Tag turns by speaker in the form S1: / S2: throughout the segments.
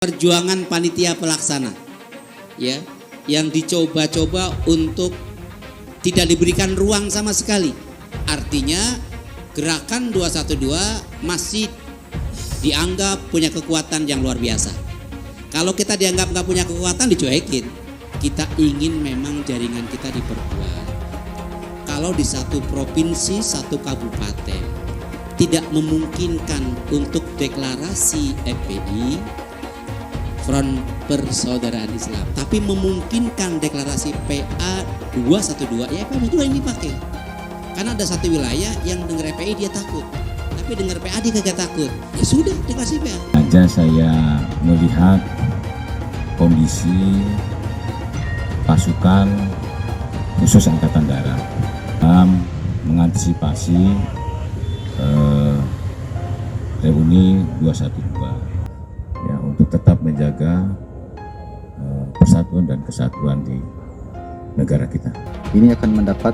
S1: Perjuangan panitia pelaksana ya, yang dicoba-coba untuk tidak diberikan ruang sama sekali. Artinya gerakan 212 masih dianggap punya kekuatan yang luar biasa. Kalau kita dianggap nggak punya kekuatan, dicuekin. Kita ingin memang jaringan kita diperkuat. Kalau di satu provinsi, satu kabupaten tidak memungkinkan untuk deklarasi FPI, Front Persaudaraan Islam, tapi memungkinkan deklarasi PA 212, ya PA 212 ini dipakai. Karena ada satu wilayah yang dengar FPI dia takut, tapi dengar PA dia kagak takut. Ya sudah, deklarasi PA.
S2: Aja saya melihat kondisi pasukan khusus Angkatan Darat dalam mengantisipasi reuni 212. Ya, untuk tetap menjaga persatuan dan kesatuan di negara kita.
S3: Ini akan mendapat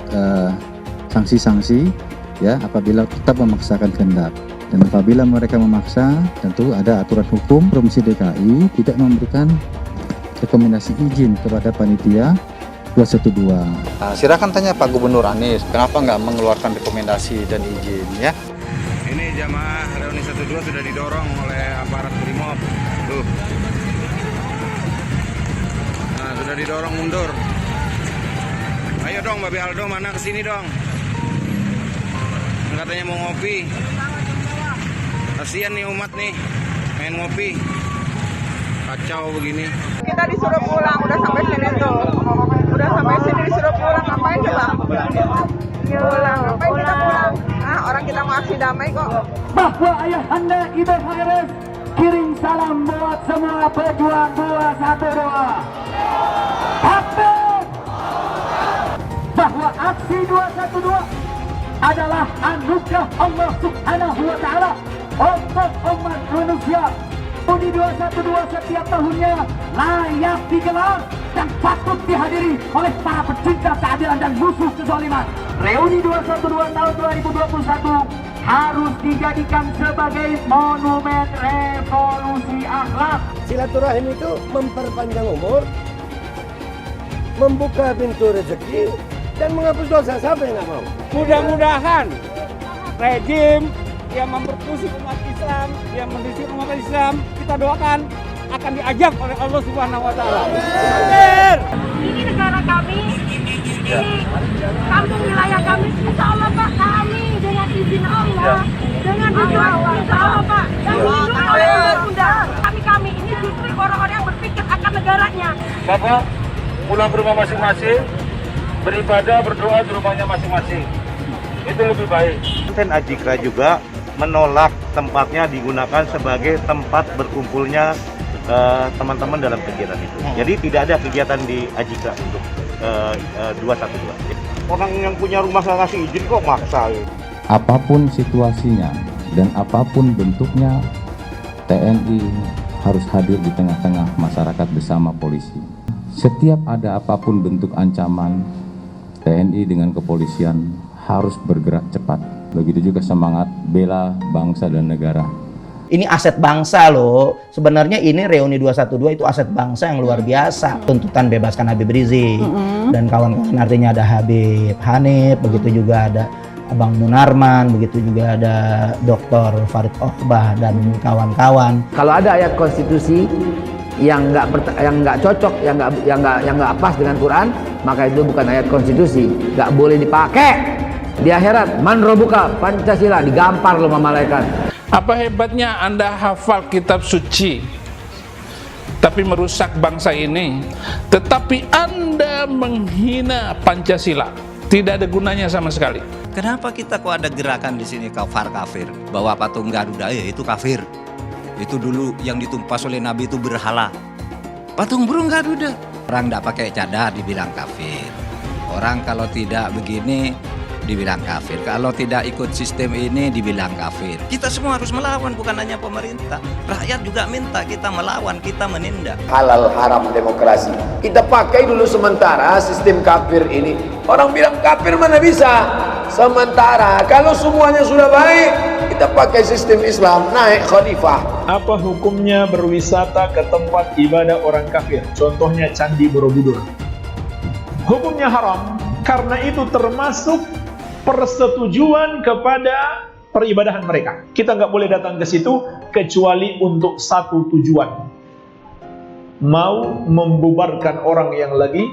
S3: sanksi-sanksi ya apabila tetap memaksakan kehendak, dan apabila mereka memaksa tentu ada aturan hukum. Provinsi DKI tidak memberikan rekomendasi izin kepada panitia 212.
S4: Silakan tanya Pak Gubernur Anies, kenapa nggak mengeluarkan rekomendasi dan izin ya?
S5: Ini jamaah reuni 12 sudah didorong oleh aparat Brimob. Tuh. Nah, sudah didorong mundur. Ayo dong Babi Aldo, mana kesini dong. Katanya mau ngopi. Kasian nih umat nih, main ngopi. Kacau begini.
S6: Kita disuruh pulang, udah sampai sini tuh. Udah sampai sini disuruh pulang, ngapain coba? Pulang, ngapain kita pulang? Ah, orang kita mau aksi damai kok.
S7: Bahwa ayahanda Ibu Faris kirim salam buat semua pejuang 212. Tapi bahwa aksi 212 adalah anugerah Allah Subhanahu wa Ta'ala untuk umat manusia. Reuni 212 setiap tahunnya layak digelar dan patut dihadiri oleh para pecinta keadilan dan musuh kezaliman. Reuni 212 tahun 2021 harus dijadikan sebagai monumen revolusi akhlak.
S8: Silaturahim itu memperpanjang umur, membuka pintu rezeki, dan menghapus dosa. Siapa yang nggak mau?
S9: Mudah-mudahan rejim yang memperkusi umat Islam, yang mendisik umat Islam, kita doakan akan diajak oleh Allah Subhanahu wa Ta'ala. Amin.
S10: Ini negara kami, ini kampung wilayah kami. Insya Allah Pak, kami dengan izin Allah, dengan izin Allah, Insya Allah Pak, dan dilindungi oleh undang-undang. Kami ini justru orang-orang yang berpikir akan negaranya.
S9: Bapak pulang ke rumah masing-masing, beribadah, berdoa di rumahnya masing-masing. Itu lebih baik.
S11: Konten Ajikra juga menolak tempatnya digunakan sebagai tempat berkumpulnya teman-teman dalam kegiatan itu. Jadi tidak ada kegiatan di Ajikra untuk 212.
S5: Orang yang punya rumah nggak ngasih izin kok maksa.
S2: Apapun situasinya dan apapun bentuknya, TNI harus hadir di tengah-tengah masyarakat bersama polisi. Setiap ada apapun bentuk ancaman, TNI dengan kepolisian harus bergerak cepat. Begitu juga semangat bela bangsa dan negara.
S12: Ini aset bangsa loh. Sebenarnya ini reuni 212 itu aset bangsa yang luar biasa. Tuntutan bebaskan Habib Rizik dan kawan-kawan, artinya ada Habib Hanif, begitu juga ada Abang Munarman, begitu juga ada Dr. Farid Oqbah dan kawan-kawan.
S8: Kalau ada ayat konstitusi yang nggak cocok, yang nggak pas dengan Quran, maka itu bukan ayat konstitusi, nggak boleh dipakai. Di akhirat, man robuka, Pancasila, digampar loh sama malaikat.
S9: Apa hebatnya Anda hafal kitab suci, tapi merusak bangsa ini, tetapi Anda menghina Pancasila, tidak ada gunanya sama sekali.
S1: Kenapa kita kok ada gerakan di sini kafir, bahwa patung Garuda ya itu kafir. Itu dulu yang ditumpas oleh Nabi itu berhala. Patung burung Garuda. Orang tidak pakai cadar dibilang kafir. Orang kalau tidak begini dibilang kafir. Kalau tidak ikut sistem ini dibilang kafir. Kita semua harus melawan, bukan hanya pemerintah. Rakyat juga minta kita melawan, kita menindak.
S8: Halal haram demokrasi. Kita pakai dulu sementara sistem kafir ini. Orang bilang kafir mana bisa? Sementara kalau semuanya sudah baik, kita pakai sistem Islam, naik khalifah.
S13: Apa hukumnya berwisata ke tempat ibadah orang kafir? Contohnya Candi Borobudur. Hukumnya haram, karena itu termasuk persetujuan kepada peribadahan mereka. Kita nggak boleh datang ke situ kecuali untuk satu tujuan. Mau membubarkan orang yang lagi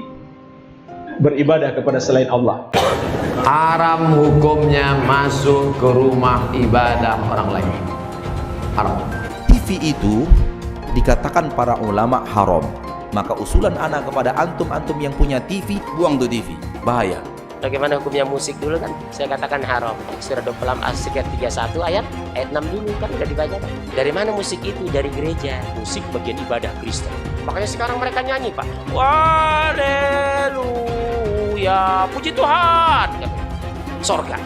S13: beribadah kepada selain Allah.
S14: Haram hukumnya masuk ke rumah ibadah orang lain. Haram.
S15: TV itu dikatakan para ulama haram. Maka usulan anak kepada antum-antum yang punya TV, buang tuh TV. Bahaya.
S16: Bagaimana hukumnya musik dulu kan? Saya katakan haram. Surah 26 ayat 31 ayat 6 dulu kan udah dibaca kan? Dari mana musik itu? Dari gereja. Musik bagian ibadah Kristen. Makanya sekarang mereka nyanyi, Pak. Haleluya, puji Tuhan. Sorga.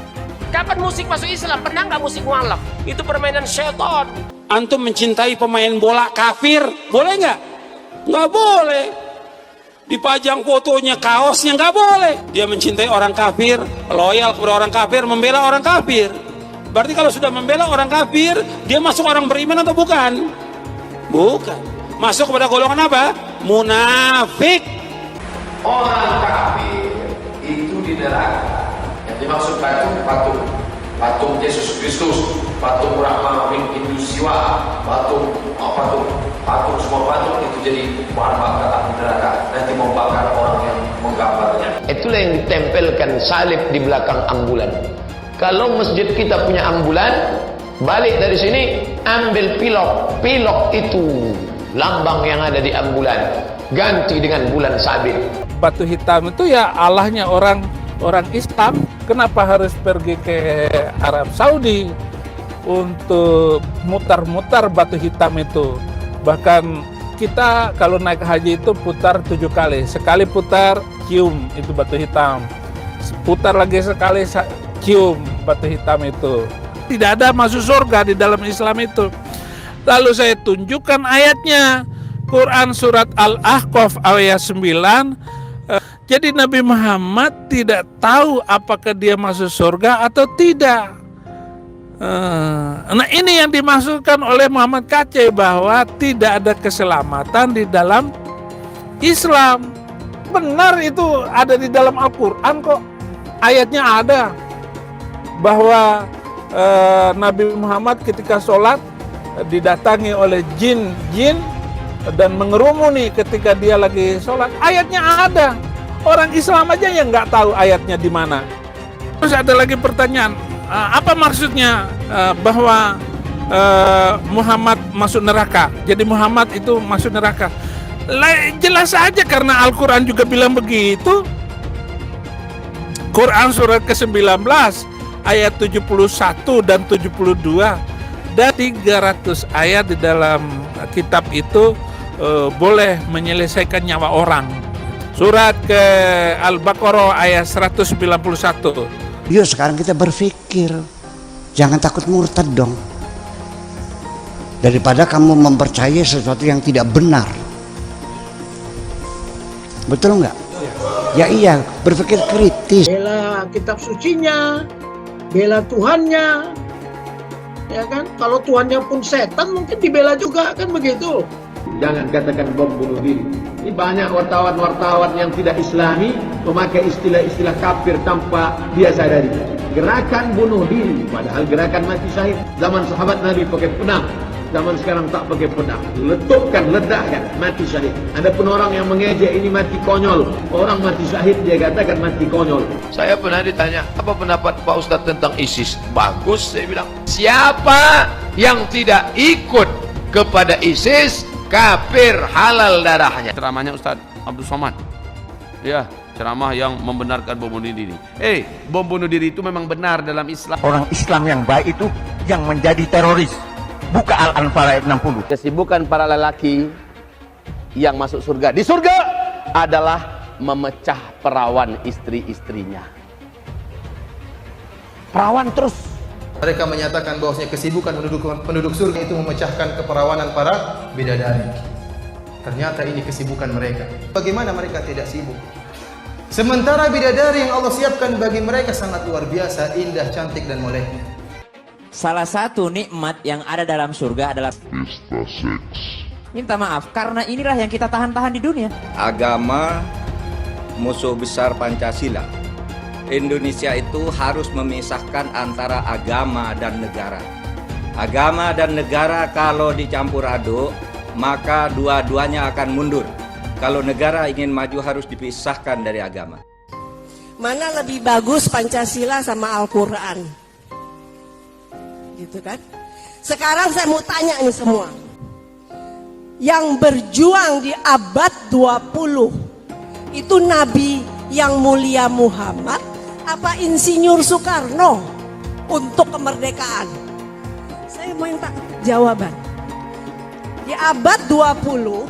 S16: Kapan musik masuk Islam? Pernah nggak musik mualaf? Itu permainan syaitan.
S17: Antum mencintai pemain bola kafir, boleh nggak? Nggak boleh. Dipajang fotonya, kaosnya, nggak boleh. Dia mencintai orang kafir, loyal kepada orang kafir, membela orang kafir. Berarti kalau sudah membela orang kafir, dia masuk orang beriman atau bukan? Bukan. Masuk kepada golongan apa? Munafik.
S14: Orang kafir itu di neraka. Yang dimaksud patung Yesus Kristus, patung Brahma, Hindu Siwa, patung semua patung itu jadi bahan bakar api neraka. Nanti membakar orang yang menggambarnya. Itulah yang ditempelkan salib di belakang ambulan. Kalau masjid kita punya ambulan, balik dari sini ambil pilok itu lambang yang ada di ambulan, ganti dengan bulan sabit.
S9: Batu hitam itu ya Allahnya orang Islam. Kenapa harus pergi ke Arab Saudi untuk mutar-mutar batu hitam itu? Bahkan kita kalau naik haji itu putar 7 kali. Sekali putar, cium itu batu hitam. Putar lagi sekali, cium batu hitam itu. Tidak ada masuk surga di dalam Islam itu. Lalu saya tunjukkan ayatnya. Quran surat Al-Ahqaf ayat 9. Jadi Nabi Muhammad tidak tahu apakah dia masuk surga atau tidak. Nah ini yang dimaksudkan oleh Muhammad Kacai, bahwa tidak ada keselamatan di dalam Islam. Benar itu ada di dalam Al-Quran kok. Ayatnya ada bahwa Nabi Muhammad ketika sholat didatangi oleh jin dan mengerumuni ketika dia lagi sholat. Ayatnya ada. Orang Islam aja yang nggak tahu ayatnya di mana. Terus ada lagi pertanyaan, apa maksudnya bahwa Muhammad masuk neraka? Jadi Muhammad itu masuk neraka? Jelas saja karena Al-Quran juga bilang begitu. Quran surat ke-19 ayat 71 dan 72 dan 300 ayat di dalam kitab itu boleh menyelesaikan nyawa orang. Surat ke Al-Baqarah ayat 191.
S18: Yuk sekarang kita berpikir, jangan takut murtad dong. Daripada kamu mempercayai sesuatu yang tidak benar. Betul nggak? Ya iya, berpikir kritis.
S19: Bela kitab sucinya, bela Tuhannya. Ya kan? Kalau Tuhannya pun setan mungkin dibela juga, kan begitu.
S14: Jangan katakan bom bunuh diri. Ini banyak wartawan-wartawan yang tidak islami memakai istilah-istilah kafir tanpa dia sadari. Gerakan bunuh diri, padahal gerakan mati syahid. Zaman sahabat Nabi pakai pedang, zaman sekarang tak pakai pedang. Letupkan, ledakkan, mati syahid. Ada pun orang yang mengejek ini mati konyol. Orang mati syahid dia katakan mati konyol. Saya pernah ditanya, apa pendapat Pak Ustadz tentang ISIS? Bagus, saya bilang. Siapa yang tidak ikut kepada ISIS, kafir, halal darahnya.
S20: Ceramahnya Ustadz Abdul Somad, ya, ceramah yang membenarkan bom bunuh diri. Bom bunuh diri itu memang benar dalam Islam.
S18: Orang Islam yang baik itu yang menjadi teroris. Buka Al-Anfal ayat 60.
S14: Kesibukan para lelaki yang masuk surga di surga adalah memecah perawan istri-istrinya. Perawan terus.
S21: Mereka menyatakan bahwasanya kesibukan penduduk surga itu memecahkan keperawanan para bidadari. Ternyata ini kesibukan mereka. Bagaimana mereka tidak sibuk? Sementara bidadari yang Allah siapkan bagi mereka sangat luar biasa, indah, cantik dan moleknya.
S3: Salah satu nikmat yang ada dalam surga adalah pesta seks. Minta maaf, karena inilah yang kita tahan-tahan di dunia.
S22: Agama musuh besar Pancasila. Indonesia itu harus memisahkan antara agama dan negara. Agama dan negara kalau dicampur aduk, maka dua-duanya akan mundur. Kalau negara ingin maju harus dipisahkan dari agama.
S23: Mana lebih bagus Pancasila sama Al-Quran? Gitu kan? Sekarang saya mau tanya ini semua. Yang berjuang di abad 20 itu Nabi yang mulia Muhammad apa Insinyur Soekarno untuk kemerdekaan? Saya mau minta jawaban. Di abad 20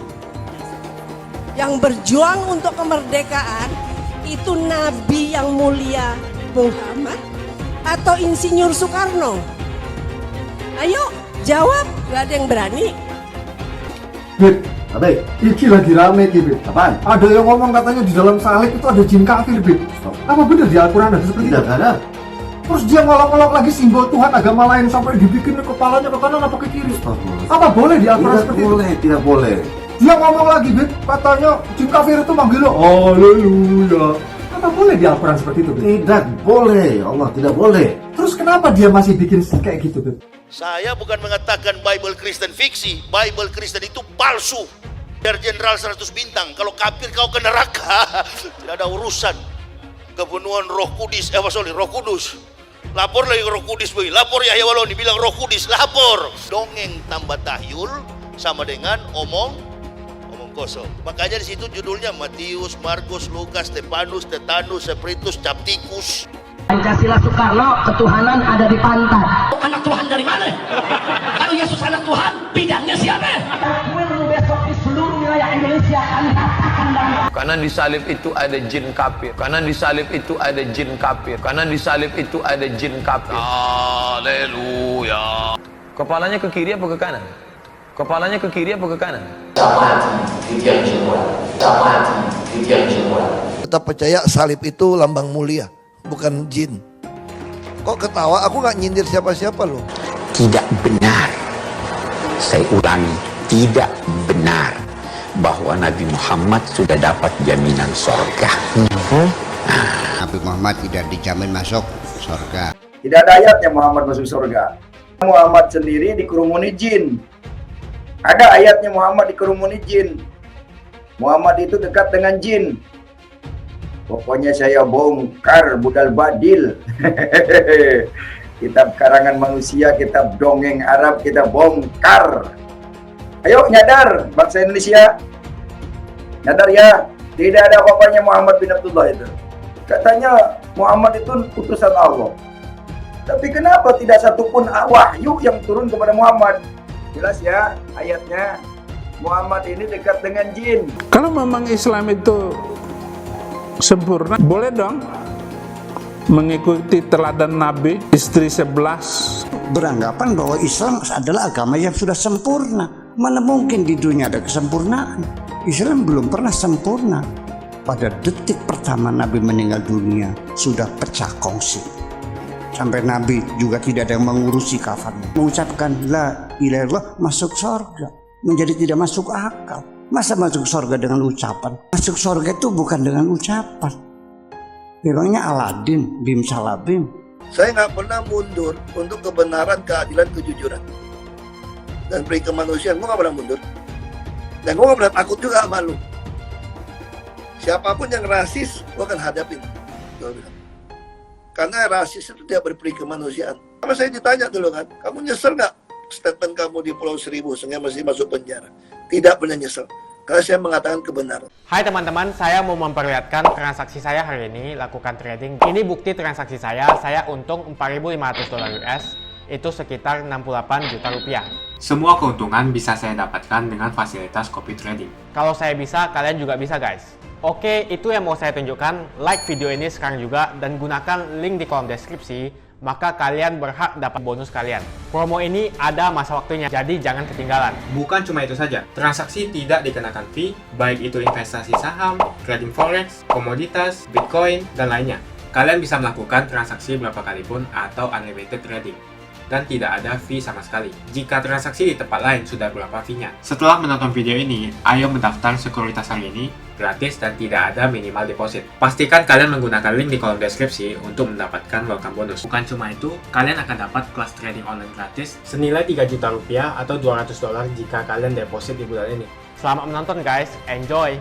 S23: yang berjuang untuk kemerdekaan itu Nabi yang mulia Muhammad atau Insinyur Soekarno? Ayo jawab, gak ada yang berani.
S24: Beb, Abe, iki lagi rame iki, Beb. Apaan? Ada yang ngomong katanya di dalam salib itu ada jin kafir, Beb. Apa benar di Al-Quran ada seperti itu? Tidak ada. Terus dia ngolok-ngolok lagi simbol Tuhan agama lain sampai dibikin kepalanya ke kanan apa ke kiri. Apa boleh di Al-Quran seperti itu?
S21: Tidak boleh.
S24: Dia ngomong lagi, Beb, katanya jin kafir itu manggil lo, haleluya. Apa boleh di Al-Quran seperti itu, Beb?
S21: Tidak boleh, Allah tidak boleh.
S24: Terus kenapa dia masih bikin kayak gitu, Beb?
S25: Saya bukan mengatakan Bible Kristen fiksi. Bible Kristen itu palsu. Biar jenderal 100 bintang. Kalau kafir kau ke neraka. Tidak ada urusan. Kebunuhan Roh Kudus. Roh Kudus. Lapor lagi Roh Kudus. Lapor Yahya Waloni bilang Roh Kudus. Lapor. Dongeng tambah tahyul sama dengan omong kosong. Makanya di situ judulnya Matius, Markus, Lukas, Stefanus, Tetanus, Spiritus, Capticus.
S7: Pancasila Soekarno, ketuhanan ada di pantat.
S26: Anak Tuhan dari mana? Kalau Yesus anak Tuhan, bidangnya siapa?
S7: Besok di seluruh wilayah Indonesia kami katakan dalam.
S20: Kanan di salib itu ada jin kafir. Kanan di salib itu ada jin kafir. Kanan di salib itu ada jin kafir. Haleluya. Kepalanya ke kiri apa ke kanan? Kepalanya ke kiri apa ke kanan?
S27: Tetap percaya salib itu lambang mulia, bukan jin. Kok ketawa? Aku nggak nyindir siapa-siapa loh.
S28: Tidak benar. Saya ulangi, tidak benar bahwa Nabi Muhammad sudah dapat jaminan surga.
S18: Nabi Muhammad tidak dijamin masuk surga.
S29: Tidak ada ayatnya Muhammad masuk surga. Muhammad sendiri dikerumuni jin. Ada ayatnya Muhammad dikerumuni jin. Muhammad itu dekat dengan jin. Pokoknya saya bongkar budal badil. Kitab karangan manusia, kitab dongeng Arab kita bongkar. Ayo nyadar bangsa Indonesia. Nyadar ya, tidak ada apa-apanya Muhammad bin Abdullah itu. Katanya Muhammad itu utusan Allah. Tapi kenapa tidak satupun wahyu yang turun kepada Muhammad? Jelas ya ayatnya, Muhammad ini dekat dengan jin.
S9: Kalau memang Islam itu sempurna, boleh dong mengikuti teladan Nabi, istri 11.
S18: Beranggapan bahwa Islam adalah agama yang sudah sempurna. Mana mungkin di dunia ada kesempurnaan? Islam belum pernah sempurna. Pada detik pertama Nabi meninggal dunia, sudah pecah kongsi. Sampai Nabi juga tidak ada yang mengurusi kafannya. Mengucapkan la ilaha illallah masuk surga. Menjadi tidak masuk akal. Masa masuk surga dengan ucapan? Masuk surga itu bukan dengan ucapan. Memangnya Aladin, Bim Salabim.
S27: Saya nggak pernah mundur untuk kebenaran, keadilan, kejujuran. Dan peri kemanusiaan, gue nggak pernah mundur. Dan gue nggak pernah takut juga sama lu. Siapapun yang rasis, gue akan hadapin. Gue bilang. Karena rasis itu tidak berperi kemanusiaan. Sama saya ditanya dulu kan, kamu nyesel nggak statement kamu di Pulau Seribu sehingga masih masuk penjara? Tidak pernah nyesel, karena saya mengatakan kebenaran.
S30: Hai teman-teman, saya mau memperlihatkan transaksi saya hari ini lakukan trading. Ini bukti transaksi saya untung $4.500 US, itu sekitar 68 juta rupiah.
S31: Semua keuntungan bisa saya dapatkan dengan fasilitas copy trading.
S30: Kalau saya bisa, kalian juga bisa guys. Oke, itu yang mau saya tunjukkan. Like video ini sekarang juga dan gunakan link di kolom deskripsi, maka kalian berhak dapat bonus kalian. Promo ini ada masa waktunya, jadi jangan ketinggalan.
S31: Bukan cuma itu saja, transaksi tidak dikenakan fee, baik itu investasi saham, trading forex, komoditas, bitcoin, dan lainnya. Kalian bisa melakukan transaksi berapa kali pun atau unlimited trading. dan tidak ada fee sama sekali. Jika transaksi di tempat lain sudah berapa fee-nya. Setelah menonton video ini, ayo mendaftar sekuritas hari ini, gratis dan tidak ada minimal deposit. Pastikan kalian menggunakan link di kolom deskripsi untuk mendapatkan welcome bonus. Bukan cuma itu, kalian akan dapat kelas trading online gratis senilai 3 juta rupiah atau $200 jika kalian deposit di bulan ini.
S30: Selamat menonton guys, enjoy!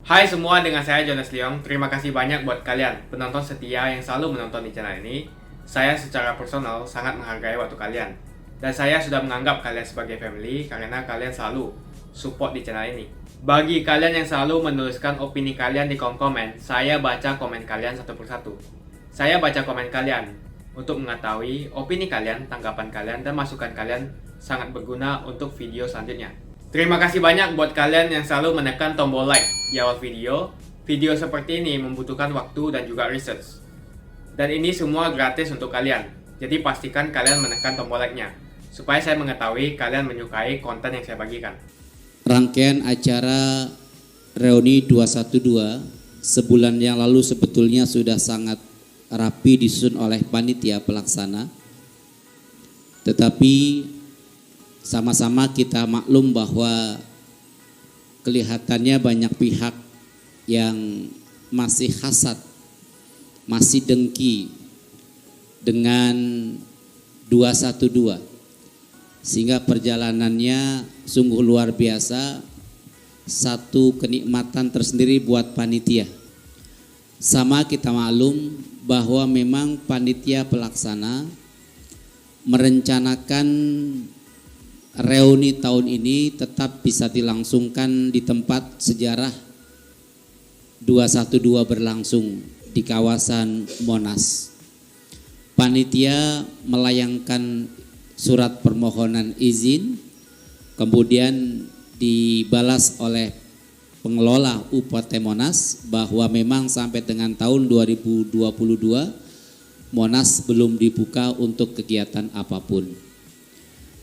S31: Hai semua, dengan saya Jonas Leong. Terima kasih banyak buat kalian, penonton setia yang selalu menonton di channel ini. Saya secara personal sangat menghargai waktu kalian. Dan saya sudah menganggap kalian sebagai family karena kalian selalu support di channel ini. Bagi kalian yang selalu menuliskan opini kalian di kolom komen, saya baca komen kalian satu persatu. Saya baca komen kalian untuk mengetahui opini kalian, tanggapan kalian, dan masukan kalian sangat berguna untuk video selanjutnya. Terima kasih banyak buat kalian yang selalu menekan tombol like di awal video. Video seperti ini membutuhkan waktu dan juga research. Dan ini semua gratis untuk kalian. Jadi pastikan kalian menekan tombol like-nya supaya saya mengetahui kalian menyukai konten yang saya bagikan.
S1: Rangkaian acara Reuni 212 sebulan yang lalu sebetulnya sudah sangat rapi disusun oleh panitia pelaksana. Tetapi sama-sama kita maklum bahwa kelihatannya banyak pihak yang masih hasad, masih dengki dengan 212, sehingga perjalanannya sungguh luar biasa, satu kenikmatan tersendiri buat panitia. Sama kita maklum bahwa memang panitia pelaksana merencanakan reuni tahun ini tetap bisa dilangsungkan di tempat sejarah 212 berlangsung di kawasan Monas. Panitia melayangkan surat permohonan izin, kemudian dibalas oleh pengelola UPT Monas bahwa memang sampai dengan tahun 2022 Monas belum dibuka untuk kegiatan apapun.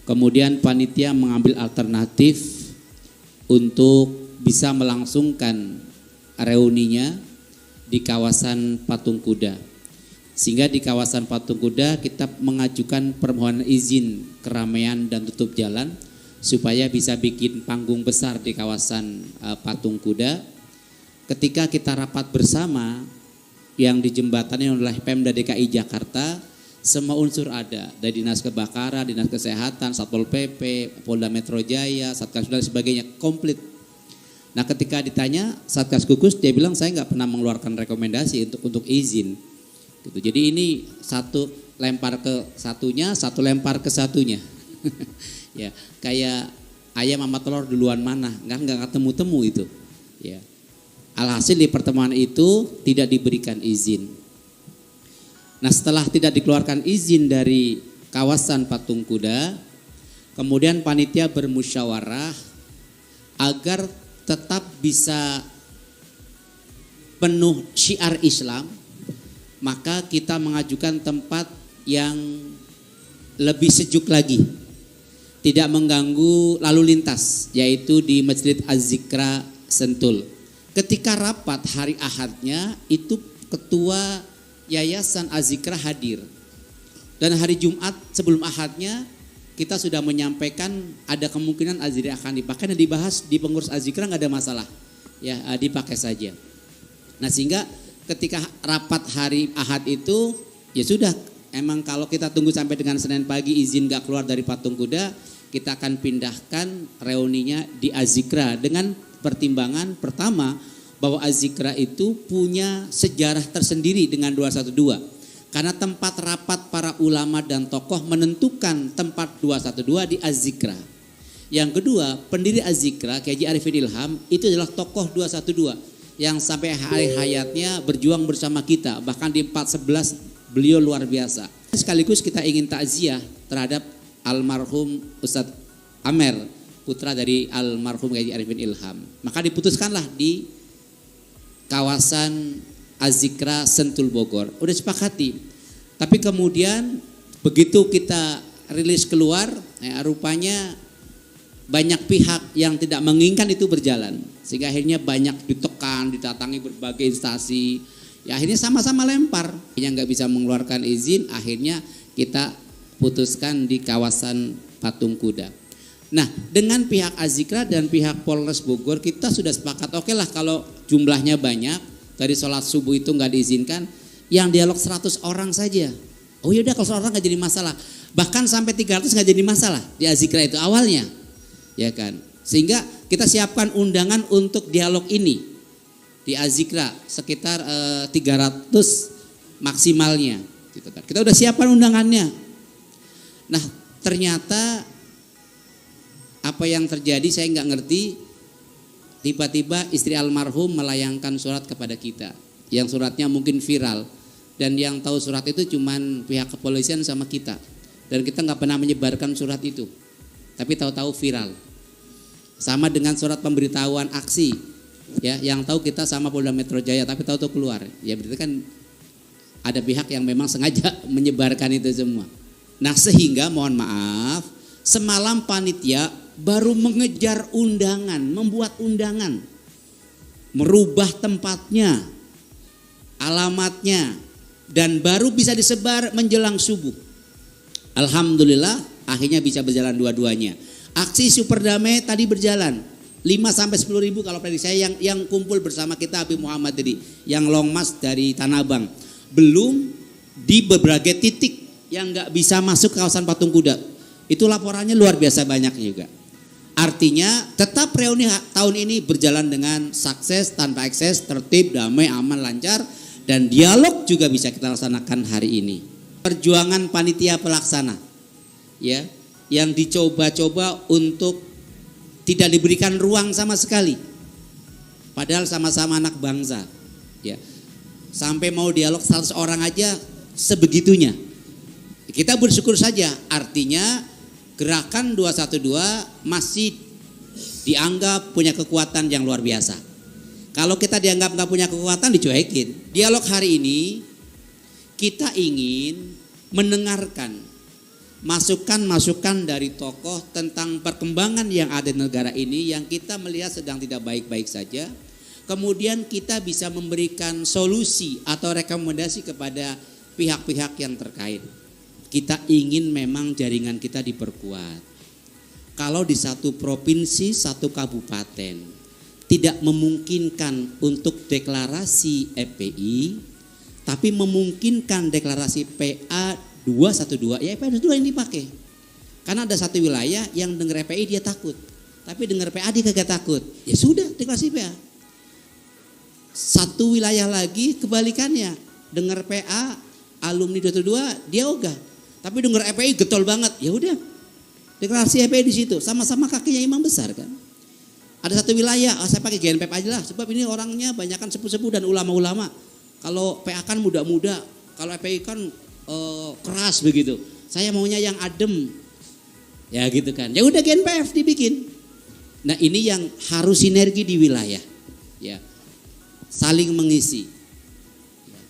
S1: Kemudian panitia mengambil alternatif untuk bisa melangsungkan reuninya di kawasan Patung Kuda. Sehingga di kawasan Patung Kuda kita mengajukan permohonan izin keramaian dan tutup jalan supaya bisa bikin panggung besar di kawasan Patung Kuda. Ketika kita rapat bersama yang dijembatani oleh Pemda DKI Jakarta, semua unsur ada, dari Dinas Kebakaran, Dinas Kesehatan, Satpol PP, Polda Metro Jaya, Satgas dan sebagainya, komplit. Nah ketika ditanya Satgas Gugus, dia bilang saya nggak pernah mengeluarkan rekomendasi untuk izin. Gitu. Jadi ini satu lempar ke satunya, satu lempar ke satunya. Ya, kayak ayam sama telur duluan mana, nggak ketemu-temu itu. Ya. Alhasil di pertemuan itu tidak diberikan izin. Nah setelah tidak dikeluarkan izin dari kawasan Patung Kuda, kemudian panitia bermusyawarah agar tetap bisa penuh syiar Islam, maka kita mengajukan tempat yang lebih sejuk lagi, tidak mengganggu lalu lintas, yaitu di Masjid Az-Zikra Sentul. Ketika rapat hari Ahadnya itu ketua Yayasan Az-Zikra hadir, dan hari Jumat sebelum Ahadnya kita sudah menyampaikan ada kemungkinan Az-Zikra akan dipakai dan dibahas di pengurus Az-Zikra, nggak ada masalah, ya dipakai saja. Nah sehingga ketika rapat hari Ahad itu ya sudah, emang kalau kita tunggu sampai dengan Senin pagi izin nggak keluar dari Patung Kuda, kita akan pindahkan reuninya di Az-Zikra dengan pertimbangan pertama bahwa Az-Zikra itu punya sejarah tersendiri dengan 212. Karena tempat rapat para ulama dan tokoh menentukan tempat 212 di Az-Zikra. Yang kedua, pendiri Az-Zikra, Kiai Haji Arifin Ilham, itu adalah tokoh 212 yang sampai hari hayatnya berjuang bersama kita. Bahkan di 411 beliau luar biasa. Sekaligus kita ingin takziah terhadap almarhum Ustadz Amer, putra dari almarhum Kiai Haji Arifin Ilham. Maka diputuskanlah di kawasan Az-Zikra Sentul Bogor. Udah sepakati. Tapi kemudian begitu kita rilis keluar, ya, rupanya banyak pihak yang tidak menginginkan itu berjalan. Sehingga akhirnya banyak ditekan, didatangi berbagai instansi. Ya akhirnya sama-sama lempar. Yang nggak bisa mengeluarkan izin, akhirnya kita putuskan di kawasan Patung Kuda. Nah, dengan pihak Azikra dan pihak Polres Bogor kita sudah sepakat, oke lah kalau jumlahnya banyak, dari sholat subuh itu nggak diizinkan, yang dialog 100 orang saja. Oh yaudah kalau 100 orang nggak jadi masalah. Bahkan sampai 300 nggak jadi masalah di Azikra itu awalnya, ya kan. Sehingga kita siapkan undangan untuk dialog ini di Azikra sekitar 300 maksimalnya. Gitu kan. Kita udah siapkan undangannya. Nah ternyata apa yang terjadi saya nggak ngerti. Tiba-tiba istri almarhum melayangkan surat kepada kita, yang suratnya mungkin viral, dan yang tahu surat itu cuman pihak kepolisian sama kita, dan kita nggak pernah menyebarkan surat itu, tapi tahu-tahu viral. Sama dengan surat pemberitahuan aksi, ya, yang tahu kita sama Polda Metro Jaya, tapi tahu-tahu keluar, ya berarti kan ada pihak yang memang sengaja menyebarkan itu semua. Nah sehingga mohon maaf, semalam panitia baru mengejar undangan, membuat undangan, merubah tempatnya, alamatnya, dan baru bisa disebar menjelang subuh. Alhamdulillah akhirnya bisa berjalan dua-duanya. Aksi Super Damai tadi berjalan 5-10 ribu kalau prediksi saya yang kumpul bersama kita Habib Muhammad tadi, yang long march dari Tanah Abang. Belum di berbagai titik yang nggak bisa masuk ke kawasan Patung Kuda. Itu laporannya luar biasa banyak juga. Artinya tetap reuni tahun ini berjalan dengan sukses, tanpa ekses, tertib, damai, aman, lancar, dan dialog juga bisa kita laksanakan hari ini. Perjuangan panitia pelaksana, ya, yang dicoba-coba untuk tidak diberikan ruang sama sekali, padahal sama-sama anak bangsa, ya, sampai mau dialog 100 orang aja sebegitunya. Kita bersyukur saja, artinya Gerakan 212 masih dianggap punya kekuatan yang luar biasa. Kalau kita dianggap nggak punya kekuatan, dicuekin. Dialog hari ini kita ingin mendengarkan masukan-masukan dari tokoh tentang perkembangan yang ada di negara ini yang kita melihat sedang tidak baik-baik saja. Kemudian kita bisa memberikan solusi atau rekomendasi kepada pihak-pihak yang terkait. Kita ingin memang jaringan kita diperkuat. Kalau di satu provinsi, satu kabupaten tidak memungkinkan untuk deklarasi FPI, tapi memungkinkan deklarasi PA 212, ya PA 212 ini dipakai. Karena ada satu wilayah yang dengar FPI dia takut, tapi dengar PA dia kagak takut. Ya sudah, deklarasi PA. Satu wilayah lagi kebalikannya, dengar PA alumni 212 dia ogah. Tapi dengar FPI getol banget, ya udah deklarasi FPI di situ, sama-sama kakinya imam besar kan. Ada satu wilayah, saya pakai GNPF aja lah, sebab ini orangnya banyak kan sepuh-sepuh dan ulama-ulama. Kalau PA kan muda-muda, kalau FPI kan keras begitu. Saya maunya yang adem, ya gitu kan. Ya udah GNPF dibikin. Nah ini yang harus sinergi di wilayah, ya, saling mengisi.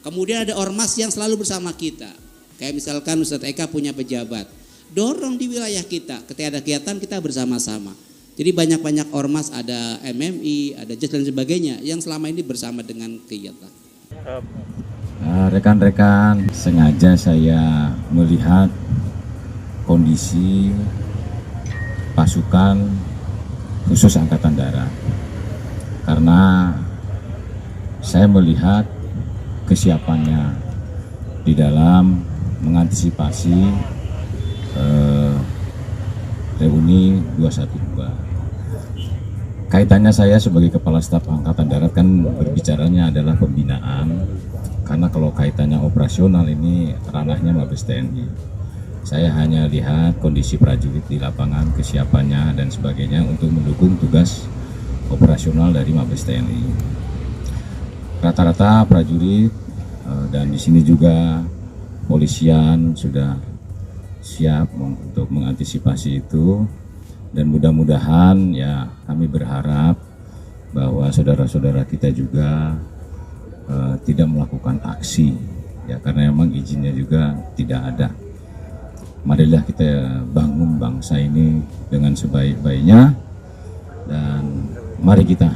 S1: Kemudian ada ormas yang selalu bersama kita. Kayak misalkan Ustadz Eka punya pejabat, dorong di wilayah kita, ketika ada kegiatan kita bersama-sama. Jadi banyak-banyak ormas, ada MMI, ada JES dan sebagainya yang selama ini bersama dengan kegiatan.
S2: Rekan-rekan, sengaja saya melihat kondisi pasukan khusus Angkatan Darat. Karena saya melihat kesiapannya di dalam mengantisipasi reuni 212. Kaitannya saya sebagai Kepala Staf Angkatan Darat kan berbicaranya adalah pembinaan, karena kalau kaitannya operasional ini ranahnya Mabes TNI. Saya hanya lihat kondisi prajurit di lapangan, kesiapannya dan sebagainya untuk mendukung tugas operasional dari Mabes TNI. Rata-rata prajurit dan di sini juga polisian sudah siap untuk mengantisipasi itu, dan mudah-mudahan ya kami berharap bahwa saudara-saudara kita juga tidak melakukan aksi, ya, karena memang izinnya juga tidak ada. Marilah kita bangun bangsa ini dengan sebaik-baiknya, dan mari kita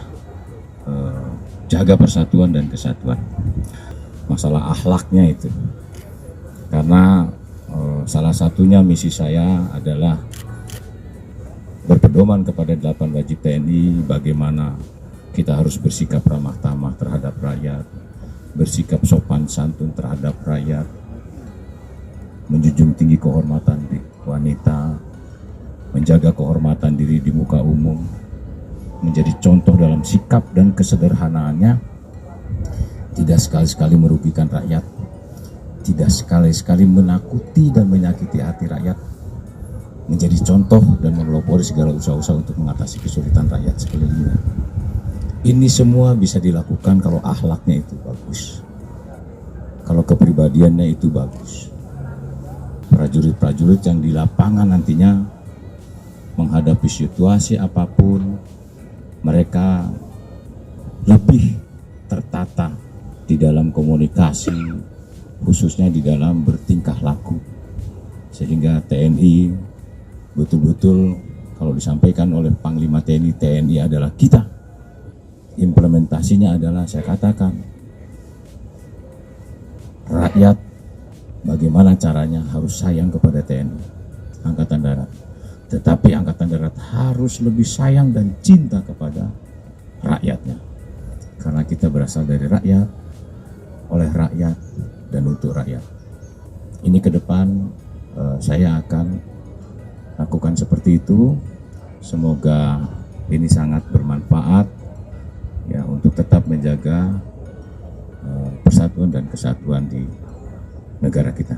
S2: jaga persatuan dan kesatuan. Masalah akhlaknya itu, karena Salah satunya misi saya adalah berpedoman kepada 8 wajib TNI, bagaimana kita harus bersikap ramah tamah terhadap rakyat, bersikap sopan santun terhadap rakyat, menjunjung tinggi kehormatan wanita, menjaga kehormatan diri di muka umum, menjadi contoh dalam sikap dan kesederhanaannya, tidak sekali-sekali merugikan rakyat, tidak sekali-sekali menakuti dan menyakiti hati rakyat, menjadi contoh dan melopori segala usaha-usaha untuk mengatasi kesulitan rakyat sekelilingnya. Ini semua bisa dilakukan kalau akhlaknya itu bagus, kalau kepribadiannya itu bagus. Prajurit-prajurit yang di lapangan nantinya menghadapi situasi apapun, mereka lebih tertata di dalam komunikasi, khususnya di dalam bertingkah laku, sehingga TNI betul-betul kalau disampaikan oleh Panglima TNI, TNI adalah kita. Implementasinya adalah saya katakan rakyat, bagaimana caranya harus sayang kepada TNI Angkatan Darat. Tetapi Angkatan Darat harus lebih sayang dan cinta kepada rakyatnya. Karena kita berasal dari rakyat, oleh rakyat, dan untuk rakyat. Ini ke depan saya akan lakukan seperti itu. Semoga ini sangat bermanfaat ya untuk tetap menjaga persatuan dan kesatuan di negara kita.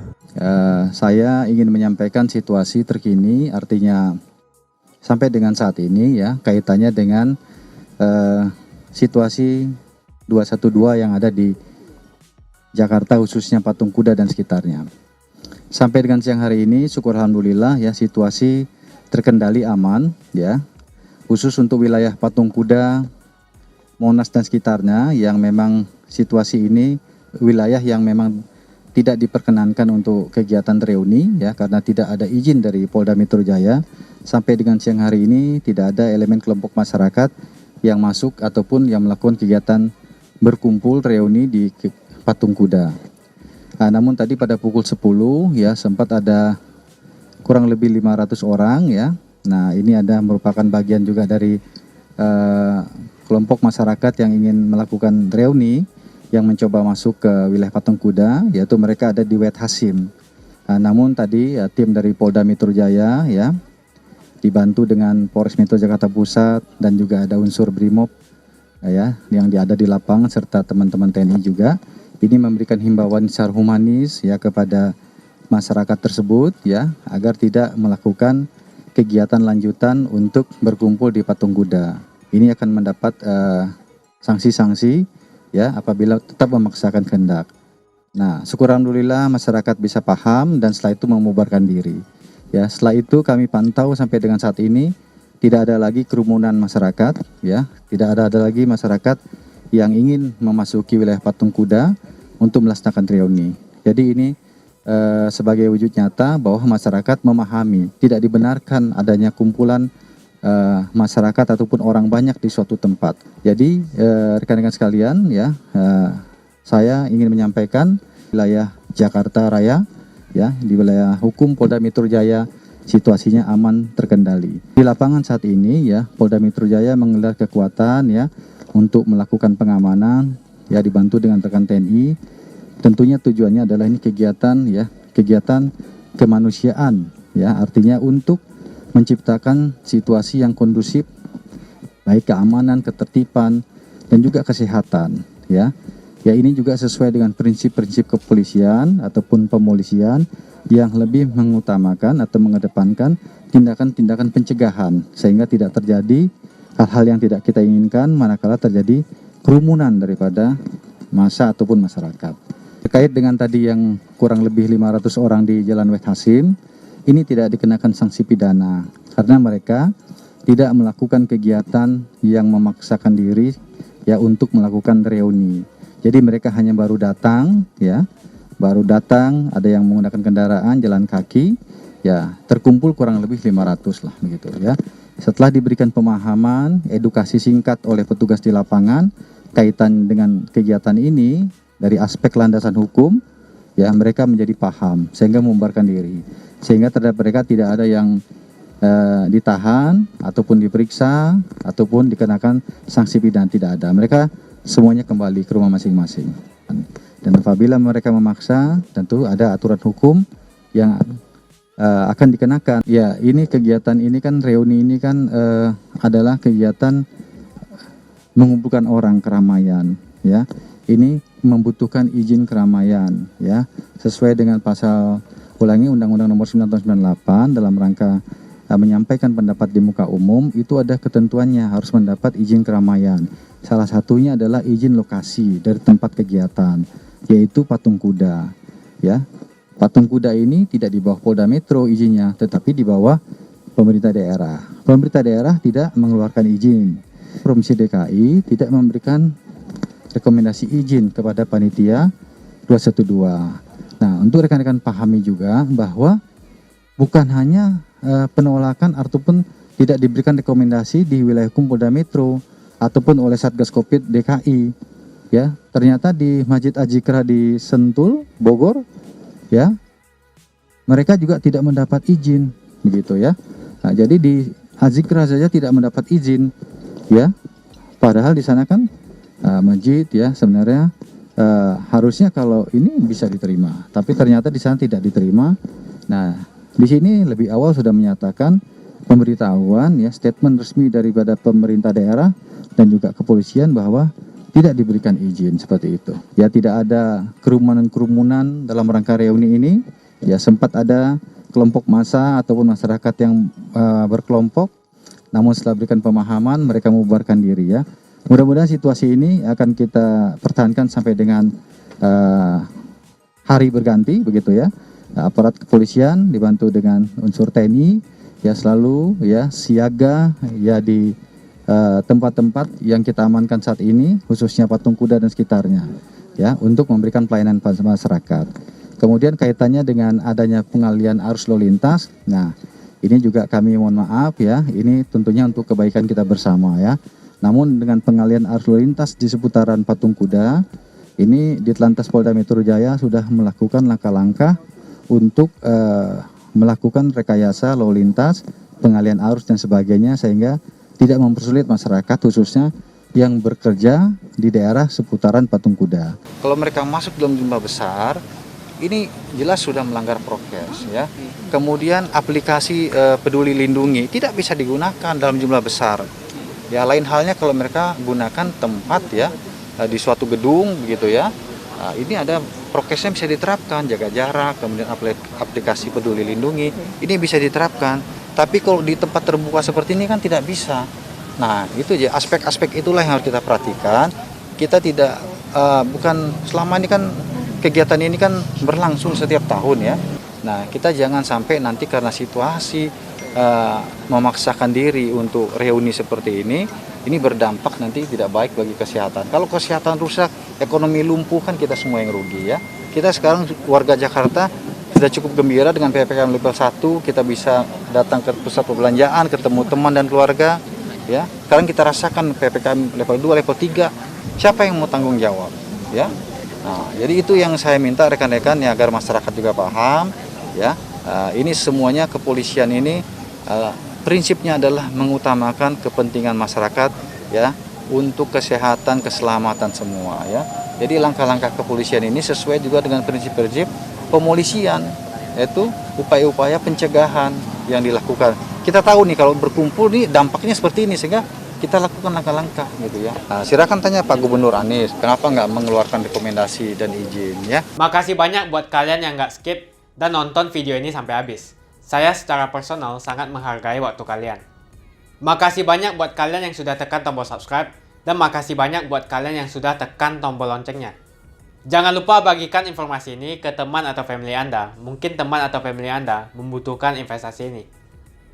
S4: Saya ingin menyampaikan situasi terkini, artinya sampai dengan saat ini ya, kaitannya dengan situasi 212 yang ada di Jakarta, khususnya Patung Kuda dan sekitarnya. Sampai dengan siang hari ini, syukur alhamdulillah ya, situasi terkendali aman ya, khusus untuk wilayah Patung Kuda, Monas dan sekitarnya, yang memang situasi ini wilayah yang memang tidak diperkenankan untuk kegiatan reuni ya, karena tidak ada izin dari Polda Metro Jaya. Sampai dengan siang hari ini tidak ada elemen kelompok masyarakat yang masuk ataupun yang melakukan kegiatan berkumpul reuni di Patung Kuda. Namun tadi pada pukul 10 ya sempat ada kurang lebih 500 orang ya. Nah, ini ada merupakan bagian juga dari kelompok masyarakat yang ingin melakukan reuni yang mencoba masuk ke wilayah Patung Kuda, yaitu mereka ada di Wet Hasim. Namun tadi ya, tim dari Polda Metro Jaya ya dibantu dengan Polres Metro Jakarta Pusat dan juga ada unsur Brimob ya yang ada di lapangan serta teman-teman TNI juga. Ini memberikan himbauan secara humanis ya kepada masyarakat tersebut ya agar tidak melakukan kegiatan lanjutan untuk berkumpul di Patung Kuda. Ini akan mendapat sanksi-sanksi ya apabila tetap memaksakan kehendak. Nah, syukur alhamdulillah masyarakat bisa paham dan setelah itu membubarkan diri. Ya, setelah itu kami pantau sampai dengan saat ini tidak ada lagi kerumunan masyarakat ya, tidak ada lagi masyarakat yang ingin memasuki wilayah Patung Kuda untuk melaksanakan reuni. Jadi ini sebagai wujud nyata bahwa masyarakat memahami tidak dibenarkan adanya kumpulan masyarakat ataupun orang banyak di suatu tempat. Jadi rekan-rekan sekalian ya, saya ingin menyampaikan wilayah Jakarta Raya ya, di wilayah hukum Polda Metro Jaya situasinya aman terkendali. Di lapangan saat ini ya Polda Metro Jaya menggelar kekuatan ya untuk melakukan pengamanan ya dibantu dengan rekan TNI. Tentunya tujuannya adalah ini kegiatan ya, kegiatan kemanusiaan ya, artinya untuk menciptakan situasi yang kondusif baik keamanan, ketertiban dan juga kesehatan ya. Ya ini juga sesuai dengan prinsip-prinsip kepolisian ataupun pemolisian yang lebih mengutamakan atau mengedepankan tindakan-tindakan pencegahan sehingga tidak terjadi hal-hal yang tidak kita inginkan manakala terjadi kerumunan daripada massa ataupun masyarakat. Terkait dengan tadi yang kurang lebih 500 orang di Jalan Wet Hasim, ini tidak dikenakan sanksi pidana karena mereka tidak melakukan kegiatan yang memaksakan diri ya untuk melakukan reuni. Jadi mereka hanya baru datang ya, baru datang, ada yang menggunakan kendaraan jalan kaki ya, terkumpul kurang lebih 500 lah begitu ya. Setelah diberikan pemahaman, edukasi singkat oleh petugas di lapangan kaitan dengan kegiatan ini dari aspek landasan hukum ya mereka menjadi paham sehingga membubarkan diri, sehingga terhadap mereka tidak ada yang ditahan ataupun diperiksa ataupun dikenakan sanksi pidana, tidak ada. Mereka semuanya kembali ke rumah masing-masing. Dan apabila mereka memaksa, tentu ada aturan hukum yang akan dikenakan. Ya, ini kegiatan ini kan, reuni ini kan adalah kegiatan mengumpulkan orang, keramaian, ya. Ini membutuhkan izin keramaian, ya, sesuai dengan pasal Undang-Undang Nomor 9 Tahun 98 dalam rangka menyampaikan pendapat di muka umum. Itu ada ketentuannya, harus mendapat izin keramaian. Salah satunya adalah izin lokasi dari tempat kegiatan, yaitu patung kuda, ya. Patung kuda ini tidak di bawah Polda Metro izinnya, tetapi di bawah pemerintah daerah. Pemerintah daerah tidak mengeluarkan izin. Provinsi DKI tidak memberikan rekomendasi izin kepada panitia 212. Nah, untuk rekan-rekan pahami juga bahwa bukan hanya penolakan ataupun tidak diberikan rekomendasi di wilayah hukum Polda Metro ataupun oleh Satgas Covid DKI, ya. Ternyata di Masjid Azikra di Sentul, Bogor, ya, mereka juga tidak mendapat izin, begitu ya. Nah, jadi di Azikra saja tidak mendapat izin, ya. Padahal di sana kan masjid, ya, sebenarnya harusnya kalau ini bisa diterima, tapi ternyata di sana tidak diterima. Nah, di sini lebih awal sudah menyatakan pemberitahuan, ya, statement resmi daripada pemerintah daerah dan juga kepolisian bahwa tidak diberikan izin seperti itu. Ya, tidak ada kerumunan-kerumunan dalam rangka reuni ini. Ya, sempat ada kelompok massa ataupun masyarakat yang berkelompok, namun setelah berikan pemahaman mereka membubarkan diri, ya. Mudah-mudahan situasi ini akan kita pertahankan sampai dengan hari berganti, begitu ya. Aparat kepolisian dibantu dengan unsur TNI, ya, selalu, ya, siaga, ya, di tempat-tempat yang kita amankan saat ini, khususnya patung kuda dan sekitarnya, ya, untuk memberikan pelayanan pada masyarakat. Kemudian kaitannya dengan adanya pengalian arus lalu lintas, nah ini juga kami mohon maaf, ya, ini tentunya untuk kebaikan kita bersama, ya. Namun dengan pengalian arus lalu lintas di seputaran patung kuda, ini Ditlantas Polda Metro Jaya sudah melakukan langkah-langkah untuk melakukan rekayasa lalu lintas, pengalian arus dan sebagainya, sehingga tidak mempersulit masyarakat khususnya yang bekerja di daerah seputaran patung kuda.
S5: Kalau mereka masuk dalam jumlah besar, ini jelas sudah melanggar prokes, ya. Kemudian aplikasi Peduli Lindungi tidak bisa digunakan dalam jumlah besar. Ya, lain halnya kalau mereka gunakan tempat, ya, di suatu gedung, begitu ya. Nah, ini ada prokesnya bisa diterapkan, jaga jarak, kemudian aplikasi Peduli Lindungi, ini bisa diterapkan. Tapi kalau di tempat terbuka seperti ini kan tidak bisa. Nah, itu aja, aspek-aspek itulah yang harus kita perhatikan. Kita tidak, bukan selama ini kan kegiatan ini kan berlangsung setiap tahun, ya. Nah, kita jangan sampai nanti karena situasi memaksakan diri untuk reuni seperti ini berdampak nanti tidak baik bagi kesehatan. Kalau kesehatan rusak, ekonomi lumpuh, kan kita semua yang rugi, ya. Kita sekarang warga Jakarta sudah cukup gembira dengan PPKM level 1, kita bisa datang ke pusat perbelanjaan, ketemu teman dan keluarga, ya. Sekarang kita rasakan PPKM level 2, level 3, siapa yang mau tanggung jawab, ya. Nah, jadi itu yang saya minta rekan-rekan, ya, agar masyarakat juga paham, ya. Ini semuanya kepolisian ini prinsipnya adalah mengutamakan kepentingan masyarakat, ya, untuk kesehatan, keselamatan semua, ya. Jadi langkah-langkah kepolisian ini sesuai juga dengan prinsip-prinsip pemolisian, yaitu upaya-upaya pencegahan yang dilakukan. Kita tahu nih kalau berkumpul nih dampaknya seperti ini, sehingga kita lakukan langkah-langkah, gitu ya. Nah, silakan tanya Pak Gubernur Anies, kenapa nggak mengeluarkan rekomendasi dan izin, ya.
S31: Makasih banyak buat kalian yang nggak skip dan nonton video ini sampai habis. Saya secara personal sangat menghargai waktu kalian. Makasih banyak buat kalian yang sudah tekan tombol subscribe, dan makasih banyak buat kalian yang sudah tekan tombol loncengnya. Jangan lupa bagikan informasi ini ke teman atau family Anda. Mungkin teman atau family Anda membutuhkan investasi ini.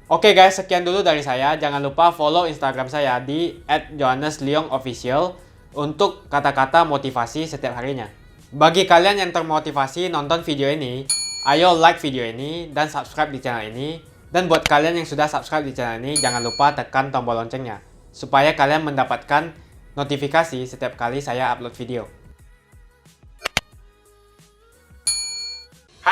S31: Oke guys, sekian dulu dari saya. Jangan lupa follow Instagram saya di @johannesleongofficial untuk kata-kata motivasi setiap harinya. Bagi kalian yang termotivasi nonton video ini, ayo like video ini dan subscribe di channel ini. Dan buat kalian yang sudah subscribe di channel ini, jangan lupa tekan tombol loncengnya supaya kalian mendapatkan notifikasi setiap kali saya upload video.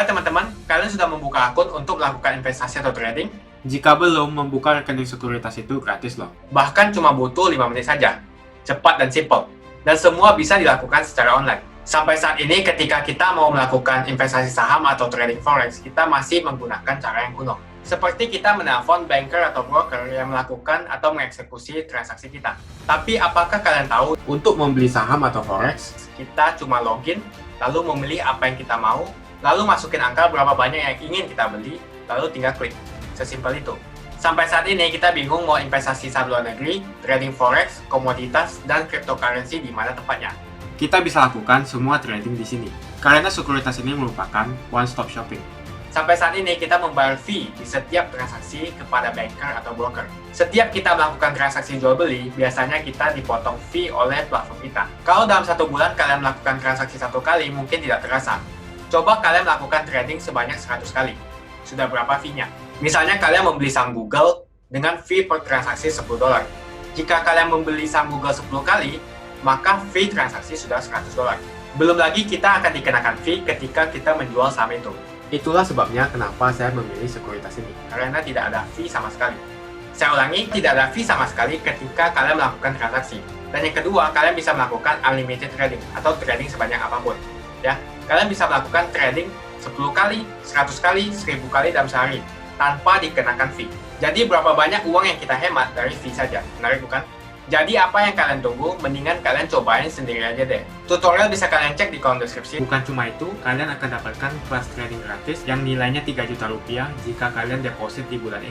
S31: Hai teman-teman, kalian sudah membuka akun untuk melakukan investasi atau trading? Jika belum, membuka rekening sekuritas itu gratis loh. Bahkan cuma butuh 5 menit saja. Cepat dan simple. Dan semua bisa dilakukan secara online. Sampai saat ini ketika kita mau melakukan investasi saham atau trading forex, kita masih menggunakan cara yang kuno. Seperti kita menelpon banker atau broker yang melakukan atau mengeksekusi transaksi kita. Tapi apakah kalian tahu, untuk membeli saham atau forex, kita cuma login, lalu memilih apa yang kita mau, lalu masukin angka berapa banyak yang ingin kita beli, lalu tinggal klik. Sesimpel itu. Sampai saat ini kita bingung mau investasi saham luar negeri, trading forex, komoditas, dan cryptocurrency di mana tempatnya. Kita bisa lakukan semua trading di sini, karena sekuritas ini merupakan one-stop shopping. Sampai saat ini kita membayar fee di setiap transaksi kepada banker atau broker. Setiap kita melakukan transaksi jual beli, biasanya kita dipotong fee oleh platform kita. Kalau dalam 1 bulan kalian melakukan transaksi 1 kali, mungkin tidak terasa. Coba kalian melakukan trading sebanyak 100 kali. Sudah berapa fee-nya? Misalnya kalian membeli saham Google dengan fee per transaksi $10. Jika kalian membeli saham Google 10 kali, maka fee transaksi sudah $100. Belum lagi kita akan dikenakan fee ketika kita menjual saham itu. Itulah sebabnya kenapa saya memilih sekuritas ini, karena tidak ada fee sama sekali. Saya ulangi, tidak ada fee sama sekali ketika kalian melakukan transaksi. Dan yang kedua, kalian bisa melakukan unlimited trading atau trading sebanyak apapun. Ya, kalian bisa melakukan trading 10 kali, 100 kali, 1000 kali dalam sehari tanpa dikenakan fee. Jadi berapa banyak uang yang kita hemat dari fee saja? Menarik bukan? Jadi apa yang kalian tunggu? Mendingan kalian cobain sendiri aja deh. Tutorial bisa kalian cek di kolom deskripsi. Bukan cuma itu, kalian akan dapatkan kelas trading gratis yang nilainya 3 juta rupiah jika kalian deposit di bulan ini.